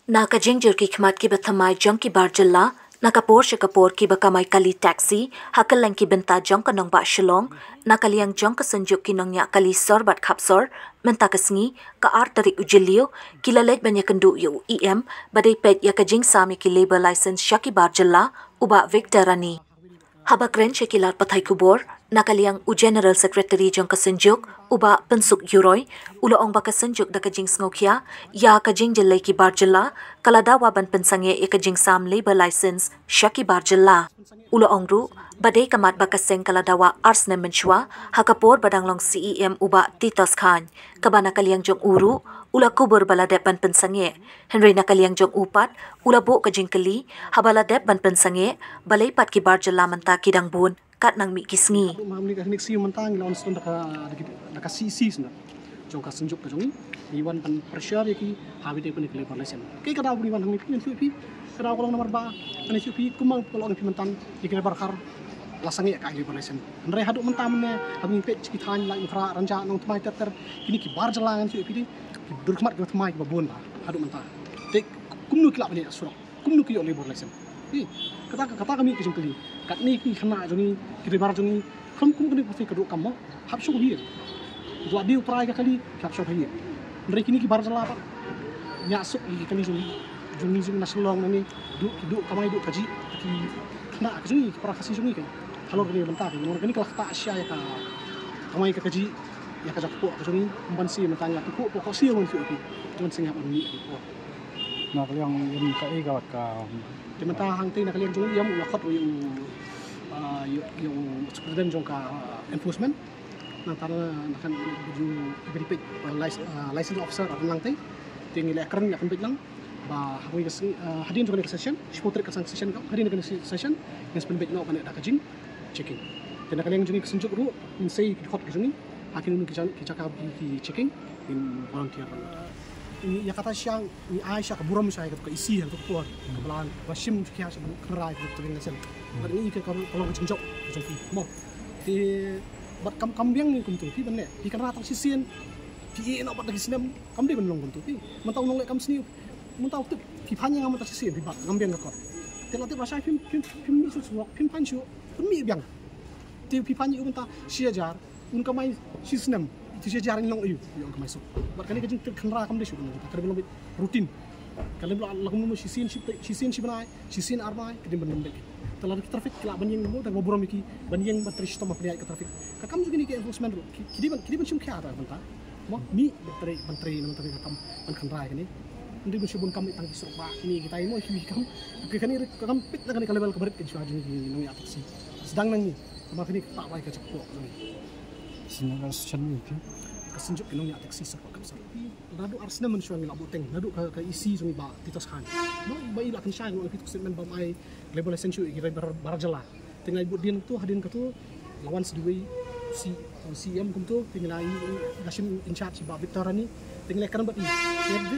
Nakajingjur ki khmat ki bathamai jong ki barjilla nakapor shakapor ki bakamai kali taxi hakalang ki benta jong kanong ba shillong nakaliang jong ka sanjuk ki nongnya kali sorbat khapsor menta kasngi ka ar tarik ujilio kilalet banya kendu yu em badai pet ya kajing sami ki labor license shaki barjilla uba victorani habakren shekilar pathai kubor nakaliang u general secretary jong ka sanjuk uba pensuk yuroi ulo ong ba ka sanjuk da kajing sngokia ya kajing jelai ki barjilla kaladawa ban pensange e kajing sam labor license shaki barjilla ulo ong ru badai kamat ba kaseng kaladawa arsne menchwa hakapor badanglong CEM uba Titos Khan kabana kaliang jong uru ula kubur baladep ban pensange Henry nakaliang jong upat ula bo kajing kali habaladep ban pensange balai pat ki barjilla manta kidang bun kat nang mi kisngi mamni ka nik siu mentang lawan stun da ka sisi sna jong ka senjuk ka jongi di wan pan pressure ki habi de panik labor license ke ka daw ni wan hang pi pi ka daw kolong nomor 2 ani su pi kumang kolong pi mentan di ka barkar lasangi ka labor license ndre hadu mentam ne hami pe ki than la infra ranja nong tmai ter kini ki bar jalangan su pi di dur khmat ka tmai ba bon ba hadu mentan te kumnu ki la bani asro kumnu ki labor license kata kami ke jengkeli kat ni ki khana joni ki bar joni kham kum kini pasti keduk kamu hab syuk hier dua diu prai ka kali hab syuk hier ndre kini ki bar jala pa nya suk ki kani joni naslong ni du kamai du kaji ki khana ka joni para kasi joni kan halor ni mentar ni kini kala ta asya ya ka kamai ka kaji ya ka jakpo ka joni mbansi mentanya ku pokok siu mon su ki joni sing hab ni nak yang ka e gawat ka dimenta hangti nak kalian jong yam lakot yung president jong ka enforcement nantara nakan beripit license officer atau langtai tinggi lekran nak kembali lang ba hawi kasi hadin jong ka session spotret ka session ka hadin ka session yang sebenarnya no kana dakajing checking dan kalian jong kesenjuk ru insay hot ka jong hakin nu ki chaka ki checking in volunteer ya kata siang ni Aisyah ke buram saya ke isi yang keluar ke belan wasim kia kerai ke tengah nasi ini ke kalau kejenjok kejenjok mo di bat kambing ni kuntu pi benne di kan ratang sisien di nak bat lagi senam kam dia benong kuntu pi mentau nong lek kam sini mentau tu pi panjang am tak sisien pi bat kambing ke kor telat bahasa pim mi su pim panju mi biang di pi panjang mentau siajar un kamai sisnem itu saja jarang nong ayu yang kemai sok. Buat kali kejeng terkenal kam desu kita kerja belum rutin. Kali belum lagu mu sisin si benai, sisin armai kedem benem dek. Telah trafik kelak banjing mu dan ngobrol miki banjing bateri stoma pria ke trafik. Kakam juga ni ke enforcement ru. Kidi ban cium kia ada bentar. Mo ni menteri kakam ban kenrai kini. Ndi mun sibun kam tang kisok ba ini kita imo kimi kam. Kani kakam pit na kani kalebal kabarit ke jua jini nong ya taksi. Sedang nang ni. Sama kini tak baik ke cepok ni. Senaga sechen ni kesenjuk kinong ya taksi sakak kam sapi nadu arsna men syang la buteng nadu ka isi sungi ba Titos Khan no ba ila kan syang no itu statement ba mai label license ki barajala tinggal ibu din tu hadin ka tu lawan sedui CM kum tu tinggal ai gasim in charge ba Victorani tinggal kan ba di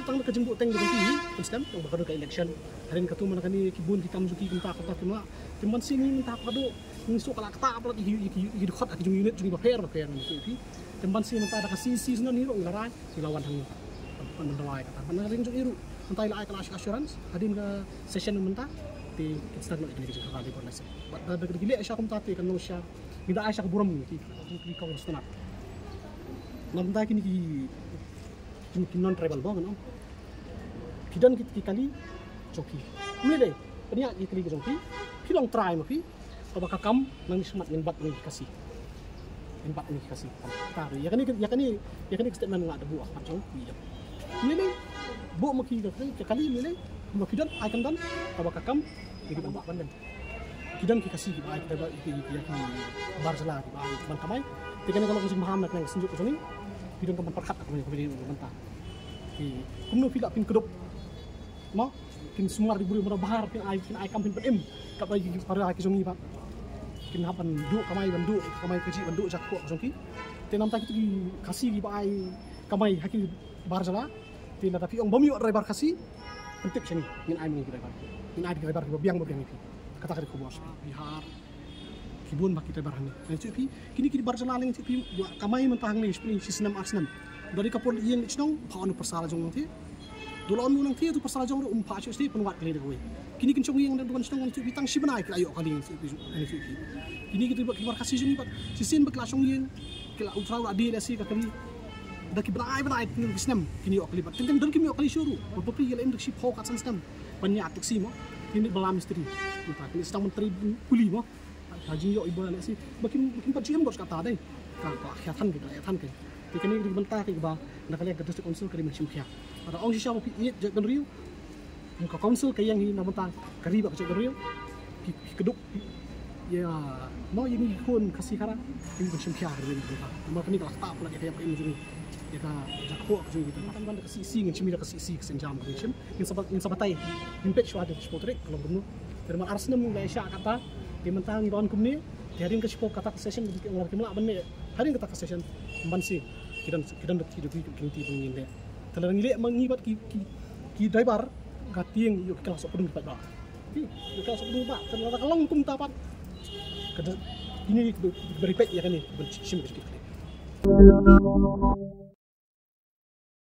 tang ka jeng buteng dengan ti constant to ba ka election hadin ka tu man kan ni kibun kita mzuki kunta ka ta timan sini minta ka do ni so kala ka ta i khot ak jung unit jung ba fair ni tu temban si mentah ada kasih sisi ni ro ngarai silawan hang pendawai kata mana ring jong iru entai la kala assurance hadin ke session mentah ti kita nak ikut ke kali pun lesson ada gile asya kum tati kan no sya tidak asya buram ki kau setengah nam ta kini ki non tribal bang no kidan ki kali joki mulai deh penia ki kali joki ki long try ma pi apa kam nang semat ngembat ni kasih empat ni kasih tahu ya kan statement nggak ada buah macam iya ini bu maki kali ini maki dan akan dan tabak kakam jadi bambak pandan kidan kasih kita bar salah teman kamai tekan kalau musim Muhammad yang senjuk sini kidan teman perkat aku punya mentah kumno tidak pin kedop mau pin sumar diburi bahar pin ai kam pin pem kapai pada aki sungi pak kin hapan du kamai kecil bandu jakpo jongki tenam tak itu kasih di bai kamai haki bar jala tina tapi ong bami driver kasih pentik sini min ai min driver min ai driver biang itu kata kata ko bos bihar kibun baki driver hani na cupi kini bar jalan yang cupi kamai mentang ni seperti sistem arsenam dari kapol yang icnong paano persala jong nanti dolan nang ti tu persala jong pa chu sti penwat kali dewe kini kencong yang dan dukan icnong cupi tang sibanai kala ayo kali yang cupi kini kita bar kasih jong pat sisin bakla song yang kala ultra adi dasi kakali dak benai ni sistem kini ok libat kan dan kini ok syuru beberapa yang lain dak si pok atsan sistem banyak taksi mo kini belam misteri kita kini sedang menteri puli mo haji yo ibu anak si makin pat GM dos kata dai kan akhatan ke kini di bentah ke ba nak kalian ke district council kali macam kia ada ong sisa mo piit jak ben riu muka council ke yang ni na bentang kari ba ke riu keduk ya mau yang ikun kasih kara ini macam kia dari bentang mak ni kalau tak pula kayak apa ini ya ka jakho ke gitu kan banda kasih isi ngin cimira kasih isi kesenjam macam in sabatai impet ada spotrek kalau benu terima arsna mun ga isya kata di mentang don kumni harin ke spok kata session di orang kimla benne harin kata session bansi kidan dak hidup kinti pengin de telang ile mangibat ki driver gating yuk kelas pedung dapat ba ki kelas pedung ba terlalu kalong kum tapat ini beripet ya kan ni bercim